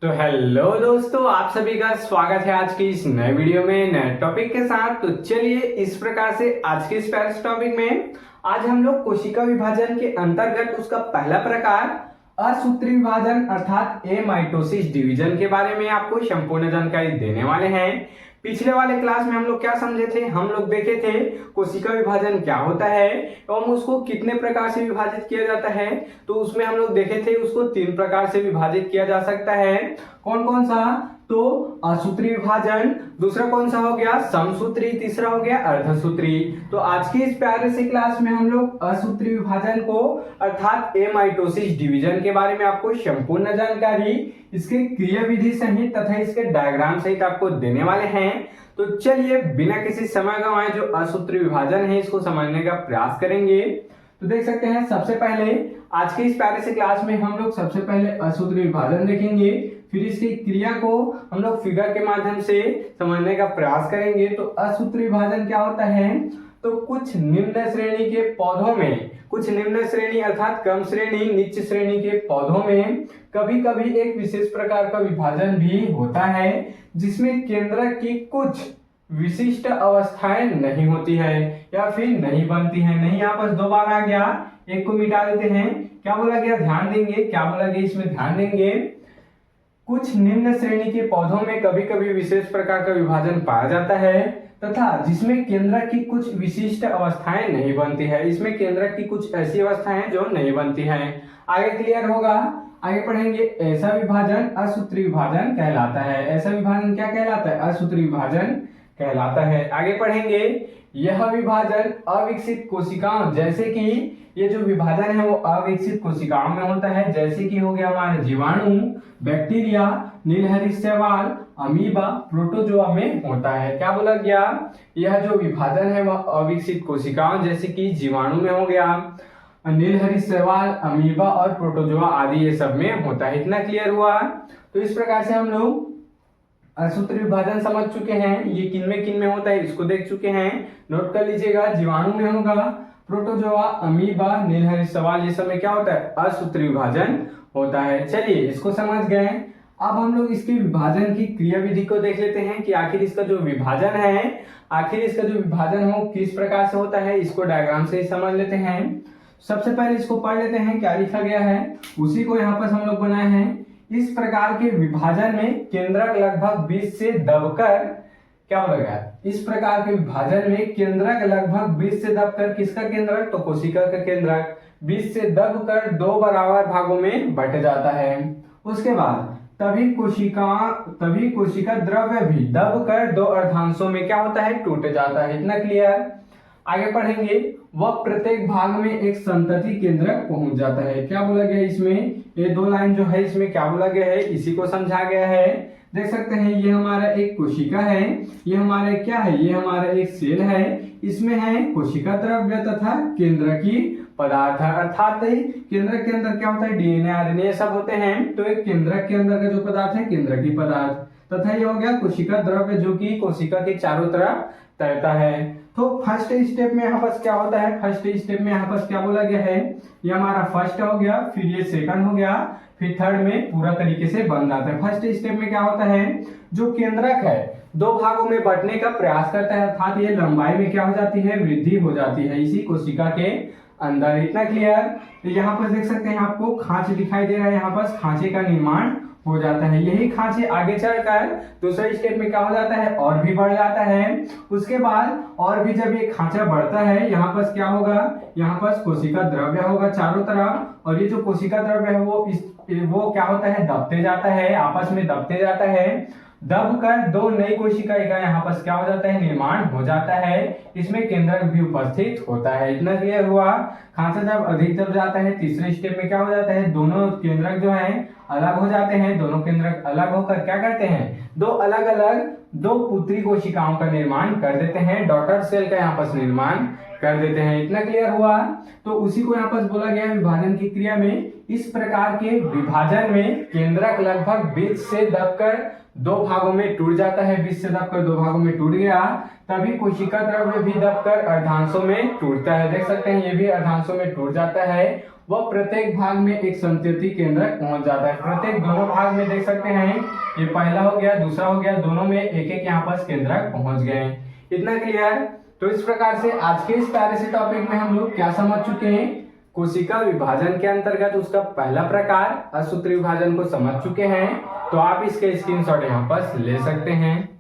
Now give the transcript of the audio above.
तो हेलो दोस्तों, आप सभी का स्वागत है आज की इस नए वीडियो में नए टॉपिक के साथ। तो चलिए इस प्रकार से आज के इस पहले टॉपिक में आज हम लोग कोशिका विभाजन के अंतर्गत उसका पहला प्रकार असूत्री विभाजन अर्थात एमाइटोसिस डिवीजन के बारे में आपको संपूर्ण जानकारी देने वाले हैं। पिछले वाले क्लास में हम लोग क्या समझे थे, हम लोग देखे थे कोशिका विभाजन क्या होता है एवं उसको कितने प्रकार से विभाजित किया जाता है। तो उसमें हम लोग देखे थे उसको 3 प्रकार से विभाजित किया जा सकता है। कौन कौन सा? तो असूत्री विभाजन, दूसरा कौन सा हो गया समसूत्री, तीसरा हो गया अर्धसूत्री। तो आज की इस प्यारे से क्लास में हम लोग असूत्री विभाजन को अर्थात एमाइटोसिस डिवीजन के बारे में आपको संपूर्ण जानकारी इसके क्रिया विधि सहित तथा इसके डायग्राम सहित आपको देने वाले हैं। तो चलिए बिना किसी समय गंवाए जो असूत्री विभाजन है इसको समझने का प्रयास करेंगे। तो देख सकते हैं सबसे पहले आज के इस प्यारे से क्लास में हम लोग सबसे पहले असूत्री विभाजन देखेंगे, फिर इसकी क्रिया को हम लोग फिगर के माध्यम से समझने का प्रयास करेंगे। तो असूत्री विभाजन क्या होता है? तो कुछ निम्न श्रेणी के पौधों में, कुछ निम्न श्रेणी अर्थात कम श्रेणी निच्च श्रेणी के पौधों में कभी कभी एक विशेष प्रकार का विभाजन भी होता है जिसमें केंद्रक की कुछ विशिष्ट अवस्थाएं नहीं होती है या फिर नहीं बनती है। नहीं, यहाँ पर 2 बार आ गया, एक को मिटा देते हैं। क्या बोला गया? ध्यान देंगे, क्या बोला गया इसमें ध्यान देंगे। कुछ निम्न श्रेणी के पौधों में कभी कभी विशेष प्रकार का विभाजन पाया जाता है तथा जिसमें केंद्रक की कुछ विशिष्ट अवस्थाएं नहीं बनती है। इसमें केंद्रक की कुछ ऐसी अवस्थाएं जो नहीं बनती हैं। आगे क्लियर होगा, आगे पढ़ेंगे। ऐसा विभाजन असूत्री विभाजन कहलाता है। ऐसा विभाजन क्या कहलाता है? असूत्री विभाजन कहलाता है। आगे पढ़ेंगे। यह विभाजन अविकसित कोशिकाओं, जैसे कि ये जो विभाजन है वो अविकसित कोशिकाओं में होता है, जैसे कि हो गया हमारे जीवाणु, बैक्टीरिया, नीलहरी शैवाल, अमीबा, प्रोटोजोआ में होता है। क्या बोला गया? यह जो विभाजन है वह अविकसित कोशिकाओं जैसे कि जीवाणु में हो गया, नीलहरी शैवाल, अमीबा और प्रोटोजोआ आदि ये सब में होता है। इतना क्लियर हुआ? तो इस प्रकार से हम लोग असूत्री विभाजन समझ चुके हैं। ये किन में होता है इसको देख चुके हैं, नोट कर लीजिएगा। जीवाणु में होगा, प्रोटोजोआ, अमीबा, नीलहरी शैवाल, ये सब में क्या होता है? असूत्री विभाजन होता है। चलिए इसको समझ गए। अब हम लोग इसके विभाजन की क्रिया विधि को देख लेते हैं कि आखिर इसका जो विभाजन है, आखिर इसका जो विभाजन हो किस प्रकार से होता है, इसको डायग्राम से ही समझ लेते हैं। सबसे पहले इसको पढ़ लेते हैं क्या लिखा गया है, उसी को यहाँ पर हम लोग बनाए हैं। इस प्रकार के विभाजन में केंद्रक लगभग 20 से दबकर, क्या बोला गया? इस प्रकार के विभाजन में केंद्रक लगभग 20 से दबकर, किसका केंद्रक? तो कोशिका का केंद्रक 20 से दबकर 2 बराबर भागों में बट जाता है। उसके बाद तभी कोशिका द्रव्य भी दबकर 2 अर्धांशों में क्या होता है? टूट जाता है। इतना क्लियर? आगे पढ़ेंगे। वह प्रत्येक भाग में एक संतति केंद्रक पहुंच जाता है। क्या बोला गया इसमें? ये 2 लाइन जो है इसमें क्या बोला गया है इसी को समझा गया है। देख सकते हैं ये हमारा एक कोशिका है, ये हमारा क्या है? ये हमारा एक सेल है। इसमें है कोशिका द्रव्य तथा केंद्रकी पदार्थ, अर्थात केंद्रक के अंदर क्या होता है? डीएनए, आरएनए सब होते हैं। तो एक केंद्रक के अंदर का जो पदार्थ है केंद्रकी पदार्थ, तथा ये हो गया कोशिका द्रव्य जो कि कोशिका के चारों तरफ तैरता है। तो फर्स्ट स्टेप में यहाँ पर क्या होता है? फर्स्ट स्टेप में यहाँ पर क्या बोला गया है? ये हमारा फर्स्ट हो गया, फिर ये सेकंड हो गया, फिर थर्ड में पूरा तरीके से बन जाता है। फर्स्ट स्टेप में क्या होता है? जो केंद्रक है 2 भागों में बंटने का प्रयास करता है, अर्थात ये लंबाई में क्या हो जाती है? वृद्धि हो जाती है इसी कोशिका के अंदर। इतना क्लियर? तो यहाँ पर देख सकते हैं आपको खांच दिखाई दे रहा है, यहाँ पर खांचे का निर्माण हो जाता है। यही खांचे आगे चलकर दूसरे स्टेप में क्या हो जाता है? और भी बढ़ जाता है। उसके बाद और भी जब ये खांचा बढ़ता है, यहाँ पर क्या होगा? यहाँ पर कोशिका द्रव्य होगा चारों तरफ, और ये जो कोशिका द्रव्य है वो क्या होता है? दबते जाता है, आपस में दबते जाता है। दबकर 2 नई कोशिका का यहाँ पर क्या हो जाता है? निर्माण हो जाता है। इसमें केंद्रक भी उपस्थित होता है। इतना क्लियर हुआ? खांचा जब अधिक दब जाता है तीसरे स्टेप में क्या हो जाता है? दोनों केंद्रक जो है अलग हो जाते हैं। दोनों केंद्रक अलग होकर क्या करते हैं? 2 अलग अलग 2 पुत्री कोशिकाओं का निर्माण कर देते हैं, डॉटर सेल का यहाँ पर निर्माण कर देते हैं। इतना क्लियर हुआ? तो उसी को यहाँ पर बोला गया विभाजन की क्रिया में। इस प्रकार के विभाजन में केंद्रक लगभग 20 से दबकर 2 भागों में टूट जाता है। 20 से दबकर 2 भागों में टूट गया, तभी कोशिका द्रव्य भी दबकर अर्धांशों में टूटता है। देख सकते हैं ये भी अर्धांशों में टूट जाता है वह प्रत्येक भाग में एक संतृप्ति केंद्रक पहुंच जाता है। प्रत्येक दोनों भाग में देख सकते हैं, ये पहला हो गया, दूसरा हो गया, दोनों में एक एक यहाँ पर केंद्रक पहुंच गए। इतना क्लियर? तो इस प्रकार से आज के इस प्यारे से टॉपिक में हम लोग क्या समझ चुके हैं, कोशिका विभाजन के अंतर्गत उसका पहला प्रकार असूत्री विभाजन को समझ चुके हैं। तो आप इसके स्क्रीनशॉट यहाँ पर ले सकते हैं।